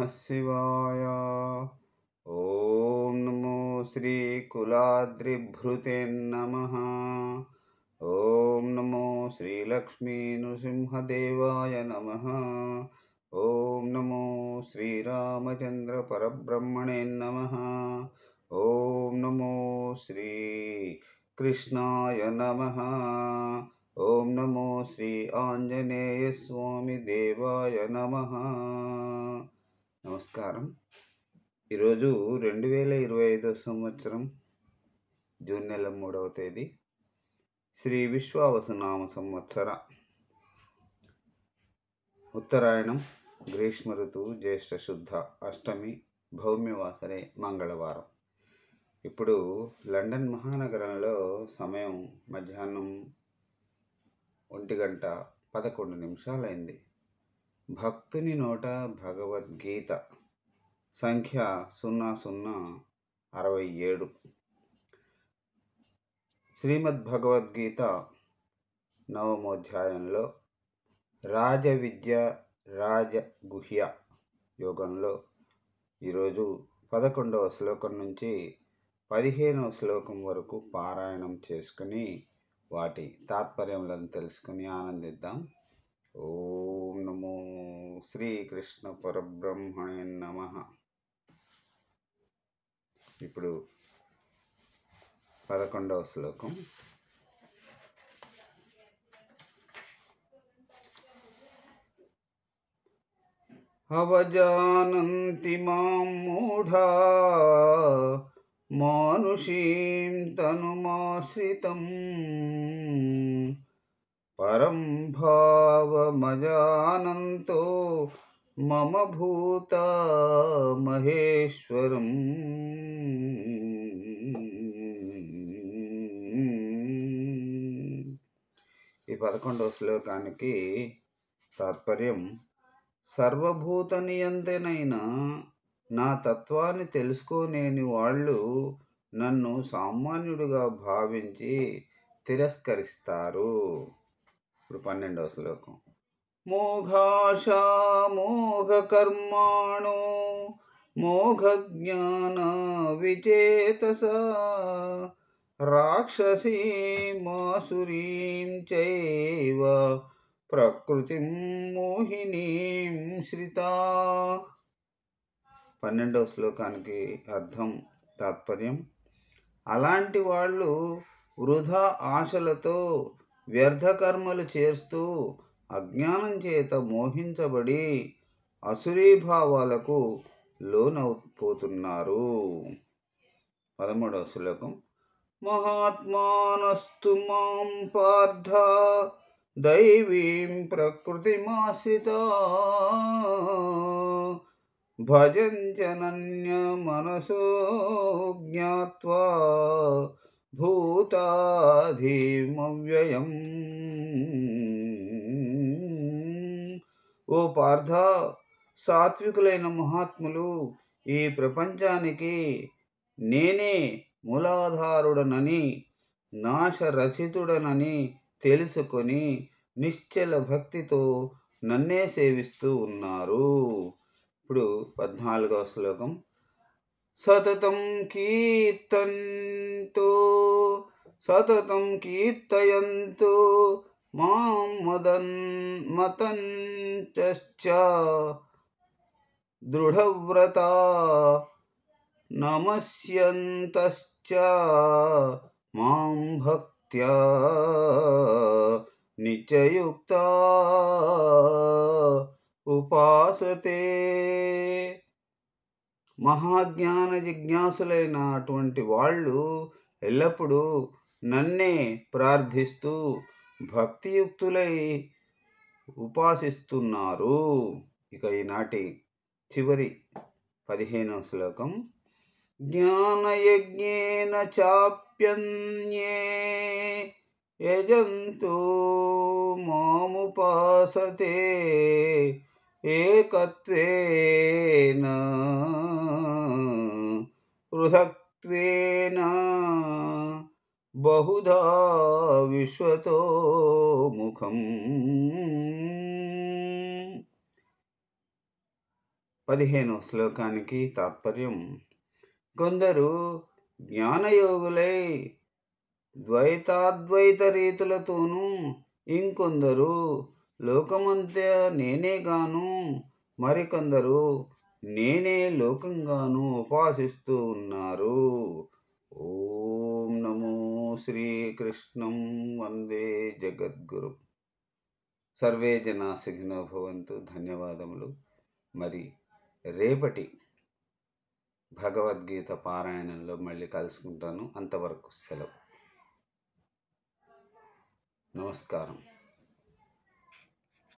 शिवाय। ओम नमो श्री कुलाद्रिभृते नमः। ओम नमो श्री लक्ष्मी नृसिंहदेवाय नमः। ओम नमो श्री रामचंद्र परब्रह्मणे नमः। ओम नमो श्री कृष्णाय नमः। ओम नमो श्री आंजनेय स्वामी देवाय नमः। నమస్కారం. ఈరోజు 2025 సంవత్సరం జూన్ నెల 3వ తేదీ శ్రీ విశ్వావసునామ సంవత్సర ఉత్తరాయణం గ్రీష్మ ఋతువు జ్యేష్ఠ శుద్ధ అష్టమి భౌమ్యవాసరే మంగళవారం. ఇప్పుడు లండన్ మహానగరంలో సమయం మధ్యాహ్నం 1:11 భక్తుని నోట భగవద్గీత సంఖ్య 0067. శ్రీమద్ భగవద్గీత 9వ అధ్యాయంలో రాజవిద్య రాజగుహ్య యోగంలో ఈరోజు 11వ శ్లోకం నుంచి 15వ శ్లోకం వరకు పారాయణం చేసుకుని వాటి తాత్పర్యములను తెలుసుకుని ఆనందిద్దాం. ఓం నమో శ్రీకృష్ణ పరబ్రహ్మణే నమః. ఇప్పుడు 11వ శ్లోకం. అవజానంతి మాం మూఢా మానుషీం తనుమాశ్రితం పరం భావమజానంతో మమ భూత మహేశ్వరం. ఈ 11వ శ్లోకానికి తాత్పర్యం, సర్వభూత నియంత్రణైన నా తత్వాన్ని తెలుసుకోలేని వాళ్ళు నన్ను సామాన్యుడిగా భావించి తిరస్కరిస్తారు. ఇప్పుడు 12వ శ్లోకం. మోఘాశా మోఘ కర్మాణో మోఘ జ్ఞాన విచేతస రాక్షసీ మాసురీం చైవ ప్రకృతిం మోహినీం శ్రితా. 12వ శ్లోకానికి అర్థం తాత్పర్యం, అలాంటి వాళ్ళు వృధా ఆశలతో వ్యర్థ కర్మలు చేస్తూ అజ్ఞానం చేత మోహించబడి అసురీభావాలకు లోనైపోతున్నారు. 13వ శ్లోకం. మహాత్మానస్తు మాం పార్థ దైవీం ప్రకృతిమాశ్రితా భజంచనన్యమనసో జ్ఞాత్వా భూతాధీమవ్యయం. ఓ పార్థ, సాత్వికులైన మహాత్ములు ఈ ప్రపంచానికి నేనే మూలాధారుడనని నాశరచితుడనని తెలుసుకొని నిశ్చల భక్తితో నన్నే సేవిస్తూ ఉన్నారు. ఇప్పుడు 14వ శ్లోకం. సతతం కీర్తయంతో మాం మతంచ దృఢవ్రతా నమస్యంతశ్చ మాం భక్త్యా నిత్యయుక్తా ఉపాసతే. మహాజ్ఞాన జిజ్ఞాసులైన అటువంటి వాళ్ళు ఎల్లప్పుడూ నన్నే ప్రార్థిస్తూ భక్తియుక్తులై ఉపాసిస్తున్నారు. ఇక ఈనాటి చివరి 15వ శ్లోకం. జ్ఞానయజ్ఞేన చాప్యన్యే యజంతో మాముపాసతే ఏకత్వేన పృథక్త్వేన బహుధా విశ్వతో ముఖం. 15వ శ్లోకానికి తాత్పర్యం: కొందరు జ్ఞానయోగులై ద్వైతాద్వైత రీతులతోనూ, ఇంకొందరు లోకమంతా నేనేగాను, మరికొందరు నేనే లోకంగాను ఉపాసిస్తూ ఉన్నారు. ఓం నమో శ్రీకృష్ణం వందే జగద్గురు. సర్వే జనా సుఖినో భవంతు. ధన్యవాదములు. మరి రేపటి భగవద్గీత పారాయణంలో మళ్ళీ కలుసుకుంటాను. అంతవరకు సెలవు. నమస్కారం.